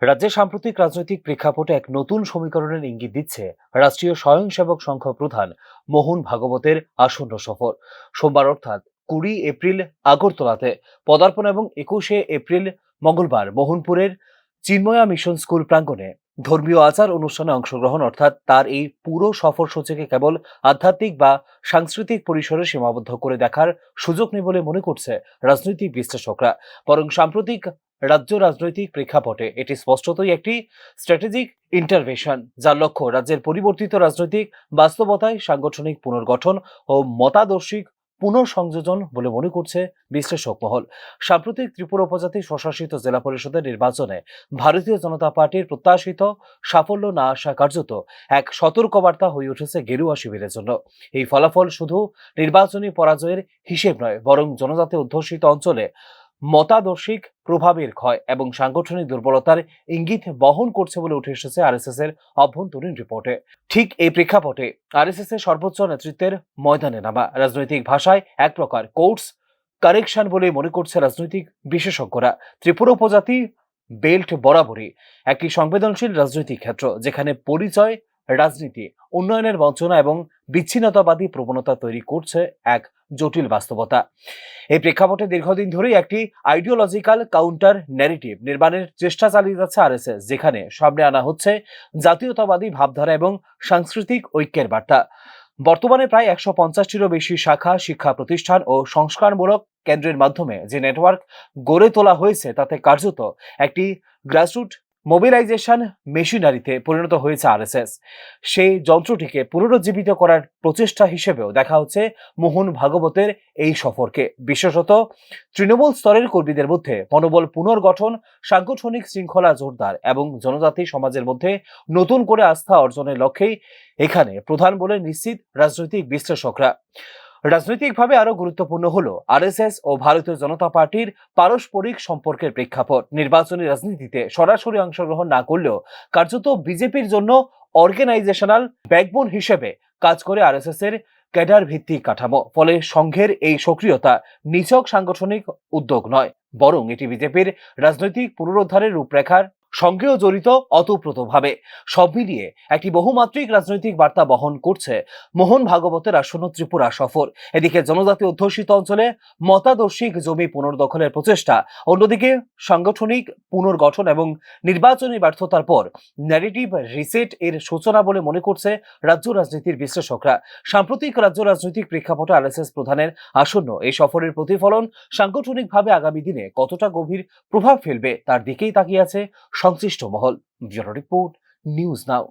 রাজ্যের সাম্প্রতিক রাজনৈতিক প্রেক্ষাপটে এক নতুন সমীকরণের ইঙ্গিত দিচ্ছে রাষ্ট্রীয় স্বয়ংসেবক সংঘ প্রধান মোহন ভাগবতের আসন্ন সফর। সোমবার অর্থাৎ 20 এপ্রিল আগরতলাতে পদার্পণ এবং 21 এপ্রিল মঙ্গলবার মোহনপুরের চিন্ময়া মিশন স্কুল প্রাঙ্গণে ধর্মীয় আচার অনুষ্ঠানে অংশগ্রহণ, অর্থাৎ তার এই পুরো সফরসূচিকে কেবল আধ্যাত্মিক বা সাংস্কৃতিক পরিসরে সীমাবদ্ধ করে দেখার সুযোগ নেই বলে মনে করছে রাজনৈতিক বিশ্লেষকরা। বরং সাম্প্রতিক রাজ্য রাজনৈতিক প্রেক্ষাপটে এটি স্পষ্টতই একটি স্ট্র্যাটেজিক ইন্টারভেনশন, যার লক্ষ্য রাজ্যের পরিবর্তিত রাজনৈতিক বাস্তবতায় সাংগঠনিক পুনর্গঠন ও মতাদর্শিক পুনঃসংযোজন বলে মনে করছে বিশ্লেষক মহল। সাম্প্রতিক ত্রিপুরা উপজাতি স্বশাসিত জেলা পরিষদের নির্বাচনে ভারতীয় জনতা পার্টির প্রত্যাশিত সাফল্য না আসা কার্যত এক সতর্কবার্তা হয়ে উঠেছে গেরুয়া শিবিরের জন্য। এই ফলাফল শুধু নির্বাচনী পরাজয়ের হিসেব নয়, বরং জনজাতি অধ্যুষিত অঞ্চলে মতাদর্শিক প্রভাবের ক্ষয় এবং সাংগঠনিক দুর্বলতার ইঙ্গিত বহন করছে বলে উঠে এসেছে আরএসএস এর অভ্যন্তরীণ রিপোর্টে। ঠিক এই প্রেক্ষাপটে আরএসএস এর সর্বোচ্চ নেতৃত্বের ময়দানে নামা রাজনৈতিক ভাষায় এক প্রকার কোর্স কারেকশন বলে মনে করছে রাজনৈতিক বিশেষজ্ঞরা। ত্রিপুরা উপজাতি বেল্ট বরাবরই একটি সংবেদনশীল রাজনৈতিক ক্ষেত্র, যেখানে পরিচয় রাজনীতি উন্নয়নের বঞ্চনা এবং বিচ্ছিন্নতাবাদী প্রবণতা তৈরি করছে এক জটিল বাস্তবতা। এই প্রেক্ষাপটে দীর্ঘদিন ধরেই একটি আইডিওলজিক্যাল কাউন্টার ন্যারেটিভ নির্মাণের চেষ্টা চালিয়ে যাচ্ছে আরএসএস, যেখানে সামনে আনা হচ্ছে জাতীয়তাবাদী ভাবধারা এবং সাংস্কৃতিক ঐক্যের বার্তা। বর্তমানে প্রায় 150টিরও বেশি শাখা, শিক্ষা প্রতিষ্ঠান ও সংস্কারমূলক কেন্দ্রের মাধ্যমে যে নেটওয়ার্ক গড়ে তোলা হয়েছে, তাতে কার্যত একটি গ্রাসরুট মোবিলাইজেশন মেশিনারিতে পরিণত হয়েছে আরএসএস। সেই যন্ত্রটিকে পুনরুজ্জীবিত করার প্রচেষ্টা হিসেবেও দেখা হচ্ছে মোহন ভাগবতের এই সফরকে। বিশেষত তৃণমূল স্তরের কর্মীদের মধ্যে মনোবল পুনর্গঠন, সাংগঠনিক শৃঙ্খলা জোরদার এবং জনজাতি সমাজের মধ্যে নতুন করে আস্থা অর্জনের লক্ষ্যেই এখানে প্রধান বলে নিশ্চিত রাজনৈতিক বিশ্লেষকরা। রাজনৈতিকভাবে আরো গুরুত্বপূর্ণ হলো আরএসএস ও ভারতীয় জনতা পার্টির পারস্পরিক সম্পর্কের প্রেক্ষাপট। নির্বাচনী রাজনীতিতে সরাসরি অংশগ্রহণ না করলেও কার্যত বিজেপির জন্য অর্গানাইজেশনাল ব্যাকবোন হিসেবে কাজ করে আরএসএস এর ক্যাডার ভিত্তিক কাঠামো। ফলে সংঘের এই সক্রিয়তা নিছক সাংগঠনিক উদ্যোগ নয়, বরং এটি বিজেপির রাজনৈতিক পুনরুদ্ধারের রূপরেখার সঙ্গেও জড়িত অতপ্রতভাবে। সব মিলিয়ে একটি বহুমাত্রিক রাজনৈতিক বার্তা বহন করছে মোহন ভাগবতের আসন্ন ত্রিপুরা সফর। এদিকে জনজাতি অধ্যুষিত অঞ্চলে মতাদর্শিক জমি পুনর্দখলের প্রচেষ্টা, অন্যদিকে সাংগঠনিক পুনর্গঠন এবং নির্বাচনী ব্যর্থতার পর ন্যারেটিভ রিসেট এর সূচনা বলে মনে করছে রাজ্য রাজনীতির বিশ্লেষকরা। সাম্প্রতিক রাজ্য রাজনৈতিক প্রেক্ষাপটে আরএসএস প্রধানের আসন্ন এই সফরের প্রতিফলন সাংগঠনিকভাবে আগামী দিনে কতটা গভীর প্রভাব ফেলবে, তার দিকেই তাকিয়ে আছে সংশ্লিষ্ট মহল। Bureau report, news now.